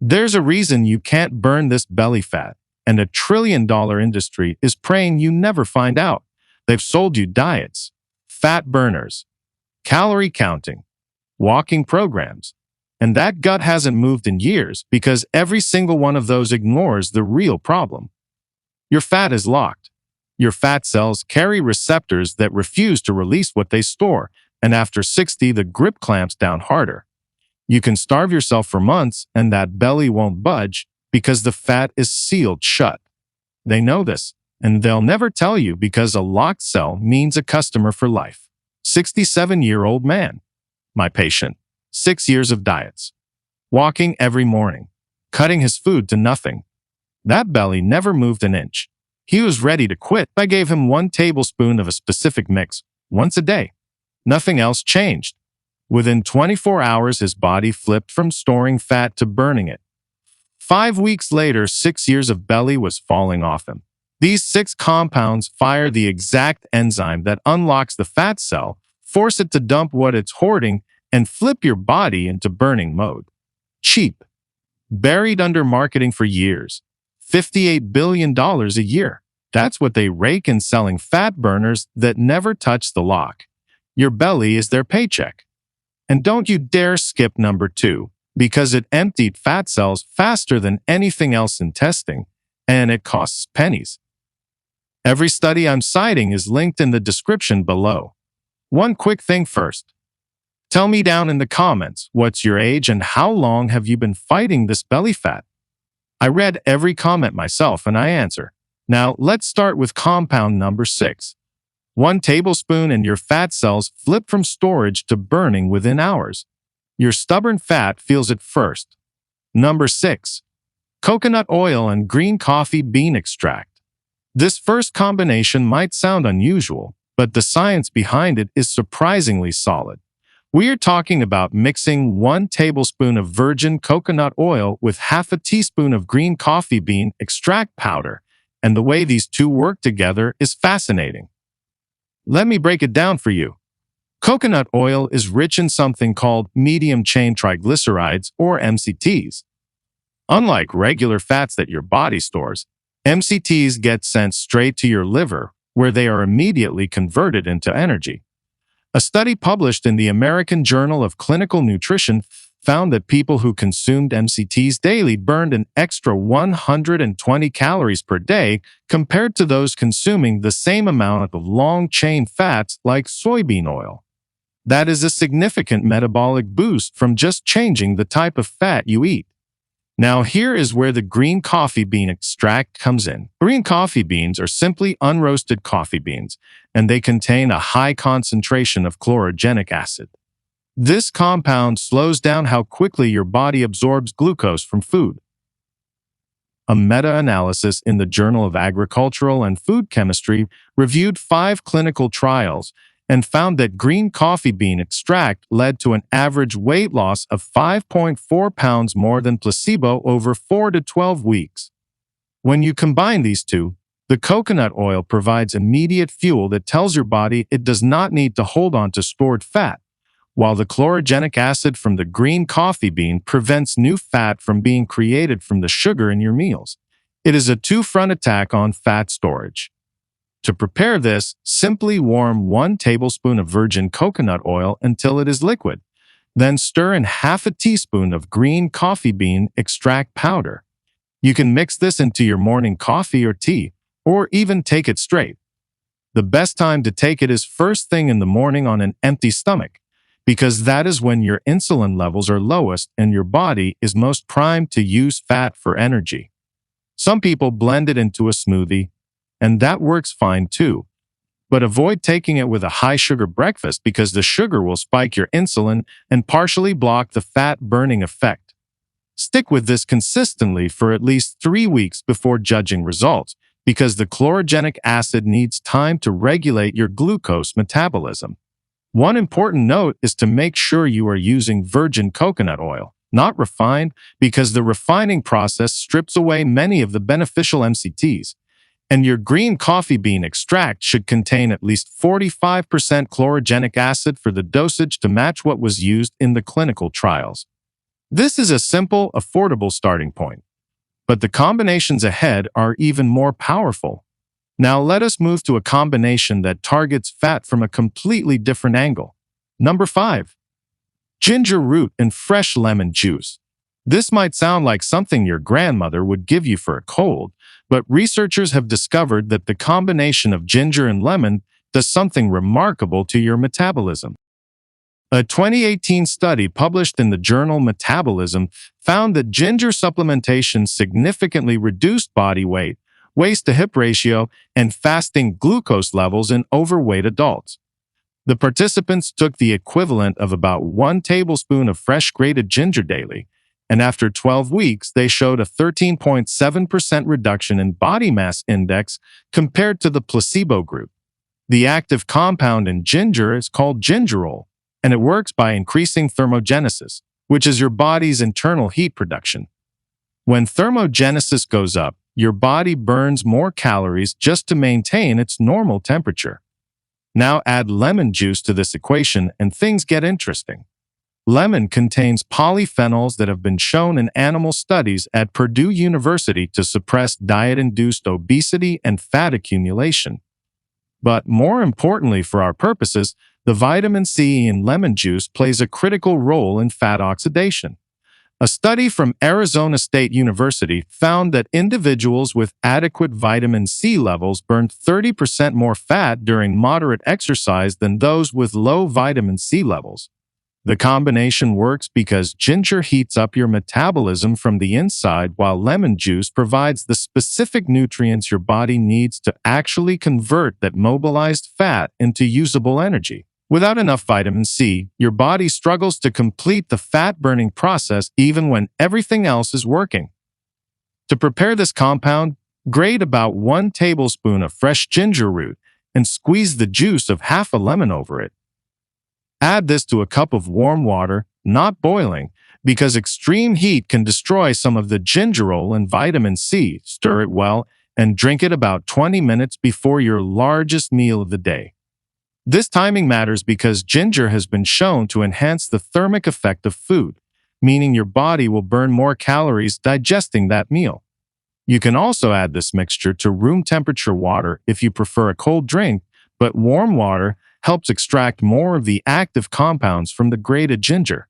There's a reason you can't burn this belly fat, and a trillion-dollar industry is praying you never find out. They've sold you diets, fat burners, calorie counting, walking programs, and that gut hasn't moved in years because every single one of those ignores the real problem. Your fat is locked. Your fat cells carry receptors that refuse to release what they store, and after 60, the grip clamps down harder. You can starve yourself for months, and that belly won't budge because the fat is sealed shut. They know this, and they'll never tell you because a locked cell means a customer for life. 67-year-old man. My patient. 6 years of diets. Walking every morning. Cutting his food to nothing. That belly never moved an inch. He was ready to quit. I gave him 1 tablespoon of a specific mix, once a day. Nothing else changed. Within 24 hours, his body flipped from storing fat to burning it. 5 weeks later, 6 years of belly was falling off him. These 6 compounds fire the exact enzyme that unlocks the fat cell, force it to dump what it's hoarding, and flip your body into burning mode. Cheap. Buried under marketing for years. $58 billion a year. That's what they rake in selling fat burners that never touch the lock. Your belly is their paycheck. And don't you dare skip number 2, because it emptied fat cells faster than anything else in testing, and it costs pennies. Every study I'm citing is linked in the description below. One quick thing first. Tell me down in the comments, what's your age and how long have you been fighting this belly fat? I read every comment myself and I answer. Now, let's start with compound number 6. 1 tablespoon and your fat cells flip from storage to burning within hours. Your stubborn fat feels it first. Number 6. Coconut oil and green coffee bean extract. This first combination might sound unusual, but the science behind it is surprisingly solid. We're talking about mixing 1 tablespoon of virgin coconut oil with half a teaspoon of green coffee bean extract powder, and the way these two work together is fascinating. Let me break it down for you. Coconut oil is rich in something called medium-chain triglycerides, or MCTs. Unlike regular fats that your body stores, MCTs get sent straight to your liver, where they are immediately converted into energy. A study published in the American Journal of Clinical Nutrition found that people who consumed MCTs daily burned an extra 120 calories per day compared to those consuming the same amount of long-chain fats like soybean oil. That is a significant metabolic boost from just changing the type of fat you eat. Now here is where the green coffee bean extract comes in. Green coffee beans are simply unroasted coffee beans, and they contain a high concentration of chlorogenic acid. This compound slows down how quickly your body absorbs glucose from food. A meta-analysis in the Journal of Agricultural and Food Chemistry reviewed 5 clinical trials and found that green coffee bean extract led to an average weight loss of 5.4 pounds more than placebo over 4 to 12 weeks. When you combine these two, the coconut oil provides immediate fuel that tells your body it does not need to hold on to stored fat, while the chlorogenic acid from the green coffee bean prevents new fat from being created from the sugar in your meals. It is a two-front attack on fat storage. To prepare this, simply warm 1 tablespoon of virgin coconut oil until it is liquid. Then stir in half a teaspoon of green coffee bean extract powder. You can mix this into your morning coffee or tea, or even take it straight. The best time to take it is first thing in the morning on an empty stomach, because that is when your insulin levels are lowest and your body is most primed to use fat for energy. Some people blend it into a smoothie, and that works fine too. But avoid taking it with a high-sugar breakfast because the sugar will spike your insulin and partially block the fat-burning effect. Stick with this consistently for at least 3 weeks before judging results, because the chlorogenic acid needs time to regulate your glucose metabolism. One important note is to make sure you are using virgin coconut oil, not refined, because the refining process strips away many of the beneficial MCTs. And your green coffee bean extract should contain at least 45% chlorogenic acid for the dosage to match what was used in the clinical trials. This is a simple, affordable starting point, but the combinations ahead are even more powerful. Now let us move to a combination that targets fat from a completely different angle. Number 5. Ginger root and fresh lemon juice. This might sound like something your grandmother would give you for a cold, but researchers have discovered that the combination of ginger and lemon does something remarkable to your metabolism. A 2018 study published in the journal Metabolism found that ginger supplementation significantly reduced body weight, waist-to-hip ratio, and fasting glucose levels in overweight adults. The participants took the equivalent of about 1 tablespoon of fresh grated ginger daily, and after 12 weeks, they showed a 13.7% reduction in body mass index compared to the placebo group. The active compound in ginger is called gingerol, and it works by increasing thermogenesis, which is your body's internal heat production. When thermogenesis goes up, your body burns more calories just to maintain its normal temperature. Now add lemon juice to this equation and things get interesting. Lemon contains polyphenols that have been shown in animal studies at Purdue University to suppress diet-induced obesity and fat accumulation. But more importantly for our purposes, the vitamin C in lemon juice plays a critical role in fat oxidation. A study from Arizona State University found that individuals with adequate vitamin C levels burned 30% more fat during moderate exercise than those with low vitamin C levels. The combination works because ginger heats up your metabolism from the inside while lemon juice provides the specific nutrients your body needs to actually convert that mobilized fat into usable energy. Without enough vitamin C, your body struggles to complete the fat-burning process even when everything else is working. To prepare this compound, grate about 1 tablespoon of fresh ginger root and squeeze the juice of half a lemon over it. Add this to a cup of warm water, not boiling, because extreme heat can destroy some of the gingerol and vitamin C. Stir it well and drink it about 20 minutes before your largest meal of the day. This timing matters because ginger has been shown to enhance the thermic effect of food, meaning your body will burn more calories digesting that meal. You can also add this mixture to room temperature water if you prefer a cold drink, but warm water helps extract more of the active compounds from the grated ginger.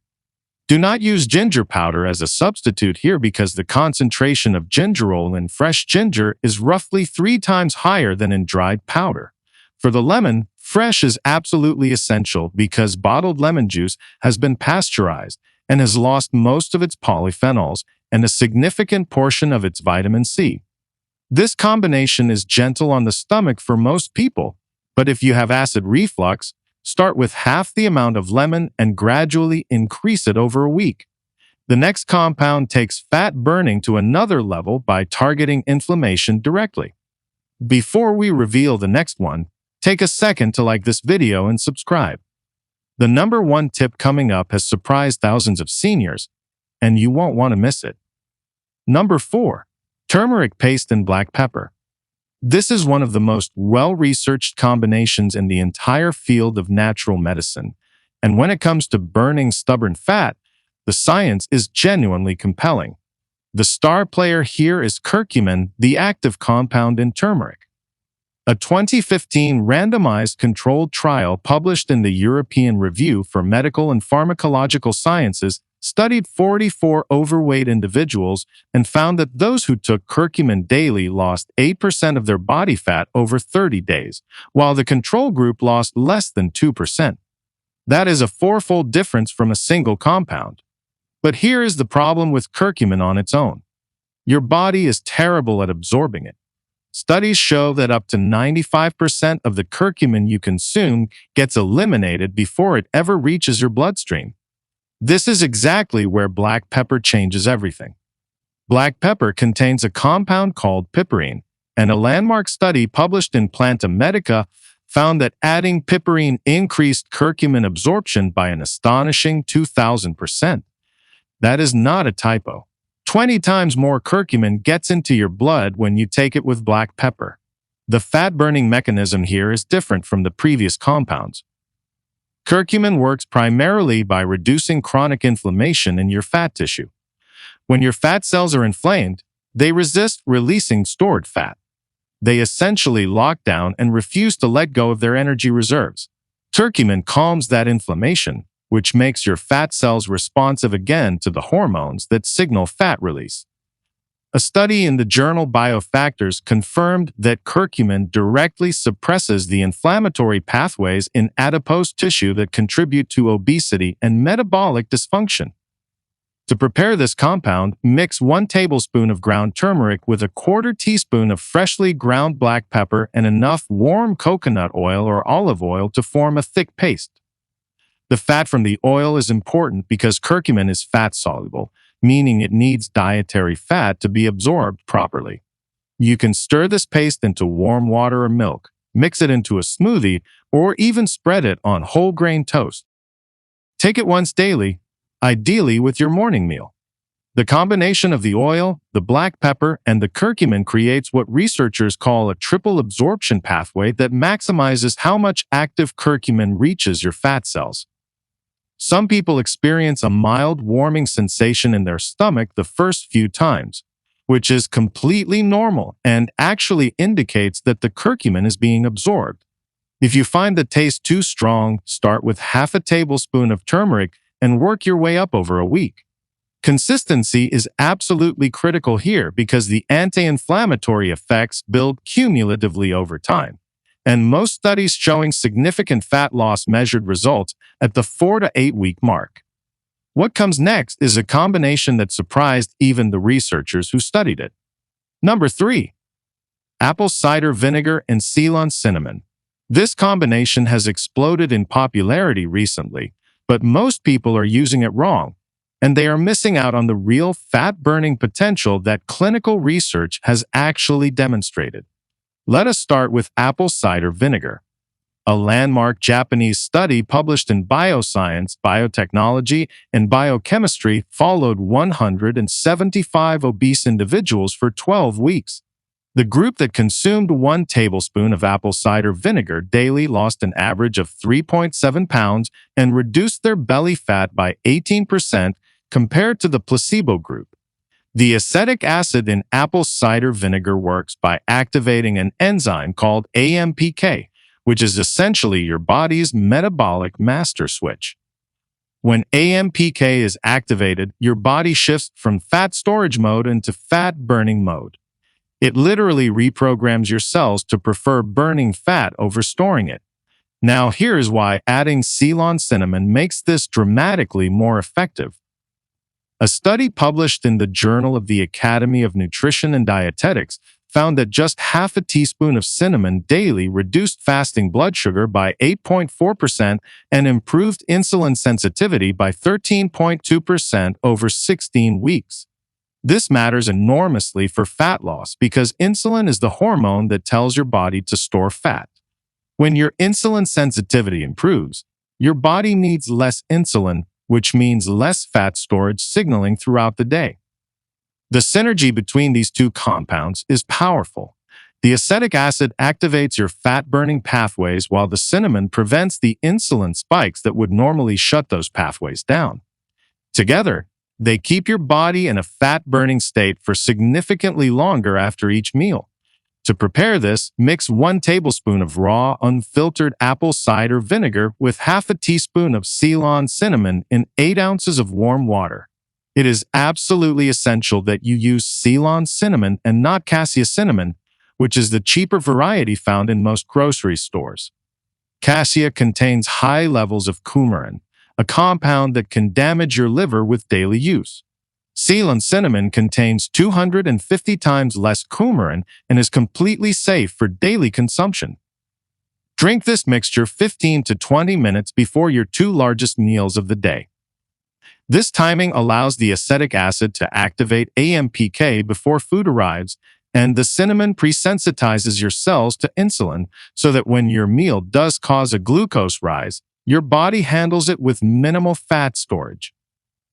Do not use ginger powder as a substitute here because the concentration of gingerol in fresh ginger is roughly 3 times higher than in dried powder. For the lemon, fresh is absolutely essential because bottled lemon juice has been pasteurized and has lost most of its polyphenols and a significant portion of its vitamin C. This combination is gentle on the stomach for most people, but if you have acid reflux, start with half the amount of lemon and gradually increase it over a week. The next compound takes fat burning to another level by targeting inflammation directly. Before we reveal the next one, take a second to like this video and subscribe. The number 1 tip coming up has surprised thousands of seniors, and you won't want to miss it. Number 4. Turmeric paste and black pepper. This is one of the most well-researched combinations in the entire field of natural medicine, and when it comes to burning stubborn fat, the science is genuinely compelling. The star player here is curcumin, the active compound in turmeric. A 2015 randomized controlled trial published in the European Review for Medical and Pharmacological Sciences studied 44 overweight individuals and found that those who took curcumin daily lost 8% of their body fat over 30 days, while the control group lost less than 2%. That is a 4-fold difference from a single compound. But here is the problem with curcumin on its own. Your body is terrible at absorbing it. Studies show that up to 95% of the curcumin you consume gets eliminated before it ever reaches your bloodstream. This is exactly where black pepper changes everything. Black pepper contains a compound called piperine, and a landmark study published in Planta Medica found that adding piperine increased curcumin absorption by an astonishing 2,000%. That is not a typo. 20 times more curcumin gets into your blood when you take it with black pepper. The fat-burning mechanism here is different from the previous compounds. Curcumin works primarily by reducing chronic inflammation in your fat tissue. When your fat cells are inflamed, they resist releasing stored fat. They essentially lock down and refuse to let go of their energy reserves. Curcumin calms that inflammation, which makes your fat cells responsive again to the hormones that signal fat release. A study in the journal Biofactors confirmed that curcumin directly suppresses the inflammatory pathways in adipose tissue that contribute to obesity and metabolic dysfunction. To prepare this compound, mix 1 tablespoon of ground turmeric with a 1/4 teaspoon of freshly ground black pepper and enough warm coconut oil or olive oil to form a thick paste. The fat from the oil is important because curcumin is fat-soluble, meaning it needs dietary fat to be absorbed properly. You can stir this paste into warm water or milk, mix it into a smoothie, or even spread it on whole grain toast. Take it once daily, ideally with your morning meal. The combination of the oil, the black pepper, and the curcumin creates what researchers call a triple absorption pathway that maximizes how much active curcumin reaches your fat cells. Some people experience a mild warming sensation in their stomach the first few times, which is completely normal and actually indicates that the curcumin is being absorbed. If you find the taste too strong, start with 1/2 tablespoon of turmeric and work your way up over a week. Consistency is absolutely critical here because the anti-inflammatory effects build cumulatively over time, and most studies showing significant fat loss measured results at the 4 to 8 week mark. What comes next is a combination that surprised even the researchers who studied it. Number 3. Apple cider vinegar and Ceylon cinnamon. This combination has exploded in popularity recently, but most people are using it wrong, and they are missing out on the real fat-burning potential that clinical research has actually demonstrated. Let us start with apple cider vinegar. A landmark Japanese study published in Bioscience, Biotechnology, and Biochemistry followed 175 obese individuals for 12 weeks. The group that consumed 1 tablespoon of apple cider vinegar daily lost an average of 3.7 pounds and reduced their belly fat by 18% compared to the placebo group. The acetic acid in apple cider vinegar works by activating an enzyme called AMPK, which is essentially your body's metabolic master switch. When AMPK is activated, your body shifts from fat storage mode into fat burning mode. It literally reprograms your cells to prefer burning fat over storing it. Now, here's why adding Ceylon cinnamon makes this dramatically more effective. A study published in the Journal of the Academy of Nutrition and Dietetics found that just 1/2 teaspoon of cinnamon daily reduced fasting blood sugar by 8.4% and improved insulin sensitivity by 13.2% over 16 weeks. This matters enormously for fat loss because insulin is the hormone that tells your body to store fat. When your insulin sensitivity improves, your body needs less insulin, which means less fat storage signaling throughout the day. The synergy between these two compounds is powerful. The acetic acid activates your fat-burning pathways while the cinnamon prevents the insulin spikes that would normally shut those pathways down. Together, they keep your body in a fat-burning state for significantly longer after each meal. To prepare this, mix 1 tablespoon of raw, unfiltered apple cider vinegar with 1/2 teaspoon of Ceylon cinnamon in 8 ounces of warm water. It is absolutely essential that you use Ceylon cinnamon and not cassia cinnamon, which is the cheaper variety found in most grocery stores. Cassia contains high levels of coumarin, a compound that can damage your liver with daily use. Ceylon cinnamon contains 250 times less coumarin and is completely safe for daily consumption. Drink this mixture 15 to 20 minutes before your 2 largest meals of the day. This timing allows the acetic acid to activate AMPK before food arrives, and the cinnamon presensitizes your cells to insulin so that when your meal does cause a glucose rise, your body handles it with minimal fat storage.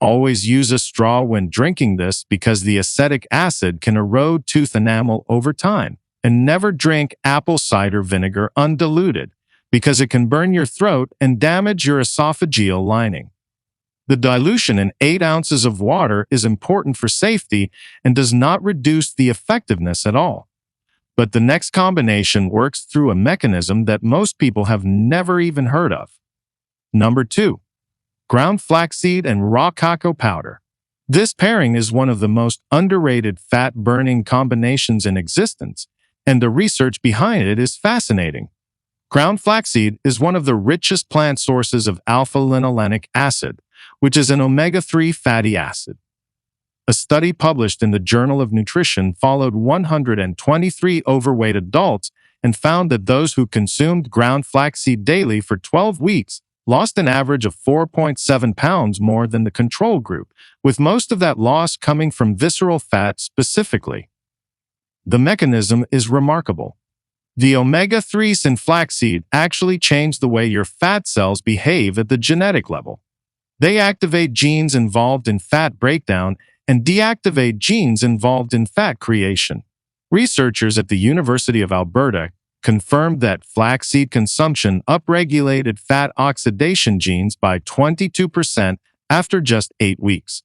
Always use a straw when drinking this because the acetic acid can erode tooth enamel over time, and never drink apple cider vinegar undiluted because it can burn your throat and damage your esophageal lining. The dilution in 8 ounces of water is important for safety and does not reduce the effectiveness at all. But the next combination works through a mechanism that most people have never even heard of. Number 2. Ground flaxseed and raw cacao powder. This pairing is one of the most underrated fat-burning combinations in existence, and the research behind it is fascinating. Ground flaxseed is one of the richest plant sources of alpha-linolenic acid, which is an omega-3 fatty acid. A study published in the Journal of Nutrition followed 123 overweight adults and found that those who consumed ground flaxseed daily for 12 weeks lost an average of 4.7 pounds more than the control group, with most of that loss coming from visceral fat specifically. The mechanism is remarkable. The omega-3s in flaxseed actually change the way your fat cells behave at the genetic level. They activate genes involved in fat breakdown and deactivate genes involved in fat creation. Researchers at the University of Alberta confirmed that flaxseed consumption upregulated fat oxidation genes by 22% after just 8 weeks.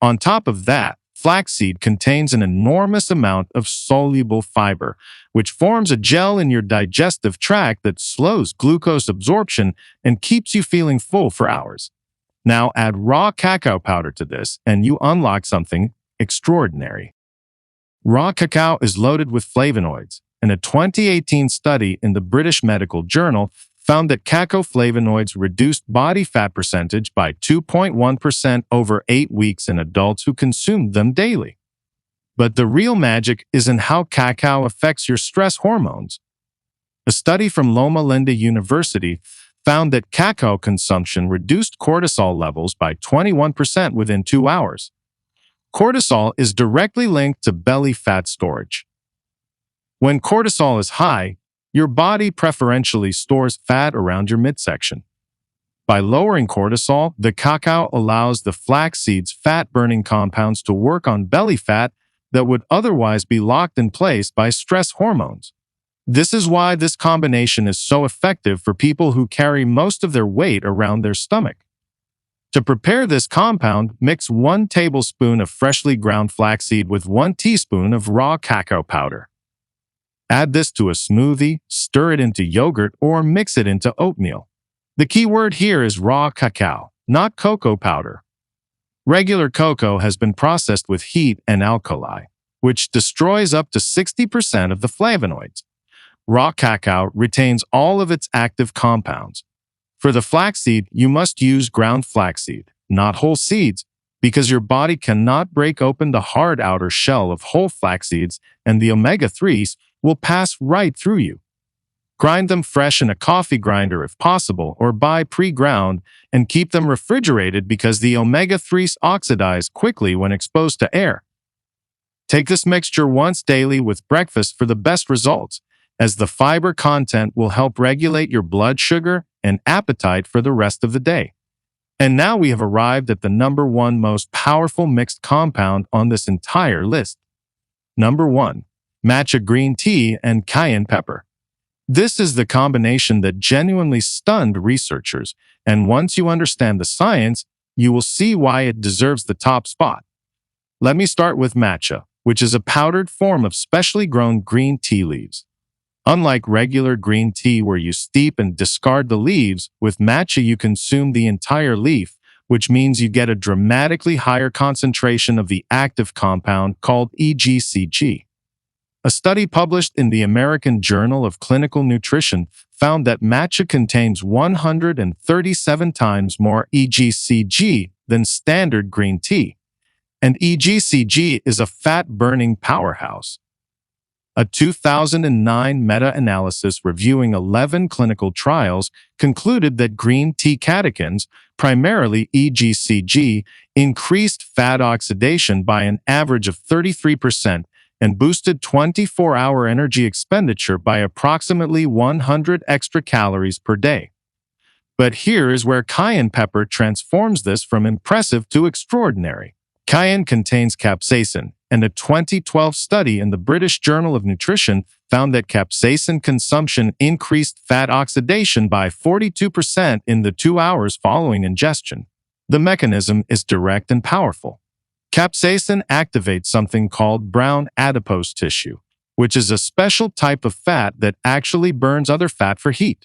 On top of that, flaxseed contains an enormous amount of soluble fiber, which forms a gel in your digestive tract that slows glucose absorption and keeps you feeling full for hours. Now add raw cacao powder to this, and you unlock something extraordinary. Raw cacao is loaded with flavonoids, and a 2018 study in the British Medical Journal found that cacao flavonoids reduced body fat percentage by 2.1% over 8 weeks in adults who consumed them daily. But the real magic is in how cacao affects your stress hormones. A study from Loma Linda University found that cacao consumption reduced cortisol levels by 21% within 2 hours. Cortisol is directly linked to belly fat storage. When cortisol is high, your body preferentially stores fat around your midsection. By lowering cortisol, the cacao allows the flaxseed's fat-burning compounds to work on belly fat that would otherwise be locked in place by stress hormones. This is why this combination is so effective for people who carry most of their weight around their stomach. To prepare this compound, mix 1 tablespoon of freshly ground flaxseed with 1 teaspoon of raw cacao powder. Add this to a smoothie, stir it into yogurt, or mix it into oatmeal. The key word here is raw cacao, not cocoa powder. Regular cocoa has been processed with heat and alkali, which destroys up to 60% of the flavonoids. Raw cacao retains all of its active compounds. For the flaxseed, you must use ground flaxseed, not whole seeds, because your body cannot break open the hard outer shell of whole flax seeds, and the omega-3s will pass right through you. Grind them fresh in a coffee grinder if possible, or buy pre-ground, and keep them refrigerated because the omega-3s oxidize quickly when exposed to air. Take this mixture once daily with breakfast for the best results, as the fiber content will help regulate your blood sugar and appetite for the rest of the day. And now we have arrived at the number 1 most powerful mixed compound on this entire list. Number 1. Matcha green tea and cayenne pepper. This is the combination that genuinely stunned researchers, and once you understand the science, you will see why it deserves the top spot. Let me start with matcha, which is a powdered form of specially grown green tea leaves. Unlike regular green tea where you steep and discard the leaves, with matcha you consume the entire leaf, which means you get a dramatically higher concentration of the active compound called EGCG. A study published in the American Journal of Clinical Nutrition found that matcha contains 137 times more EGCG than standard green tea, and EGCG is a fat-burning powerhouse. A 2009 meta-analysis reviewing 11 clinical trials concluded that green tea catechins, primarily EGCG, increased fat oxidation by an average of 33% and boosted 24-hour energy expenditure by approximately 100 extra calories per day. But here is where cayenne pepper transforms this from impressive to extraordinary. Cayenne contains capsaicin, and a 2012 study in the British Journal of Nutrition found that capsaicin consumption increased fat oxidation by 42% in the 2 hours following ingestion. The mechanism is direct and powerful. Capsaicin activates something called brown adipose tissue, which is a special type of fat that actually burns other fat for heat.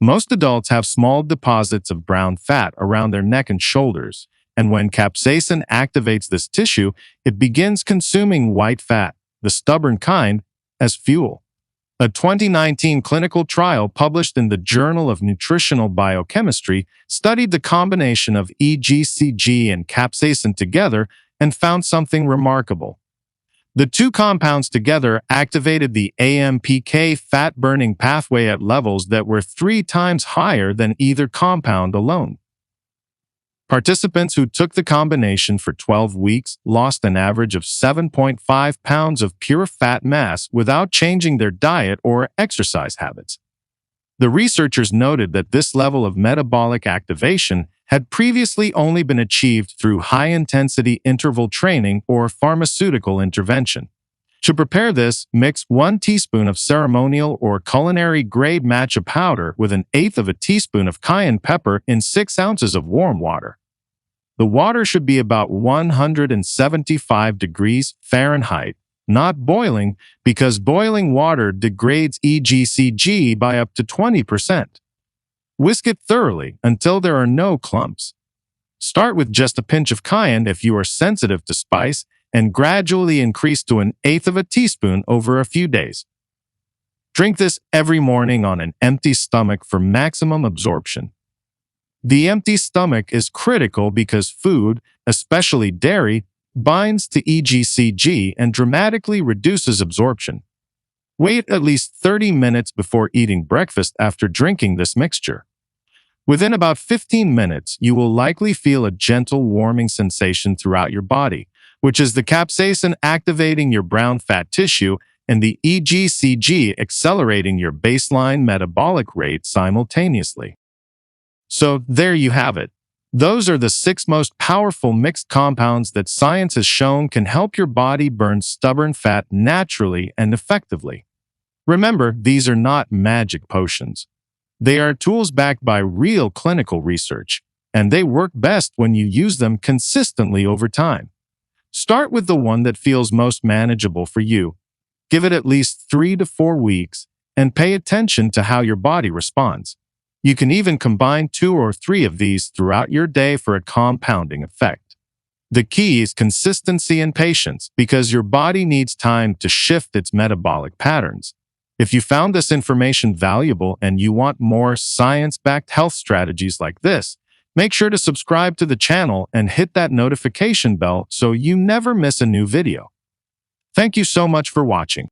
Most adults have small deposits of brown fat around their neck and shoulders, and when capsaicin activates this tissue, it begins consuming white fat, the stubborn kind, as fuel. A 2019 clinical trial published in the Journal of Nutritional Biochemistry studied the combination of EGCG and capsaicin together and found something remarkable. The two compounds together activated the AMPK fat-burning pathway at levels that were 3 times higher than either compound alone. Participants who took the combination for 12 weeks lost an average of 7.5 pounds of pure fat mass without changing their diet or exercise habits. The researchers noted that this level of metabolic activation had previously only been achieved through high-intensity interval training or pharmaceutical intervention. To prepare this, mix 1 teaspoon of ceremonial or culinary-grade matcha powder with 1/8 teaspoon of cayenne pepper in 6 ounces of warm water. The water should be about 175 degrees Fahrenheit, not boiling, because boiling water degrades EGCG by up to 20%. Whisk it thoroughly until there are no clumps. Start with just a pinch of cayenne if you are sensitive to spice, and gradually increase to 1/8 teaspoon over a few days. Drink this every morning on an empty stomach for maximum absorption. The empty stomach is critical because food, especially dairy, binds to EGCG and dramatically reduces absorption. Wait at least 30 minutes before eating breakfast after drinking this mixture. Within about 15 minutes, you will likely feel a gentle warming sensation throughout your body, which is the capsaicin activating your brown fat tissue and the EGCG accelerating your baseline metabolic rate simultaneously. So there you have it. Those are the 6 most powerful mixed compounds that science has shown can help your body burn stubborn fat naturally and effectively. Remember, these are not magic potions. They are tools backed by real clinical research, and they work best when you use them consistently over time. Start with the one that feels most manageable for you. Give it at least 3 to 4 weeks, and pay attention to how your body responds. You can even combine 2 or 3 of these throughout your day for a compounding effect. The key is consistency and patience, because your body needs time to shift its metabolic patterns. If you found this information valuable and you want more science-backed health strategies like this, make sure to subscribe to the channel and hit that notification bell so you never miss a new video. Thank you so much for watching.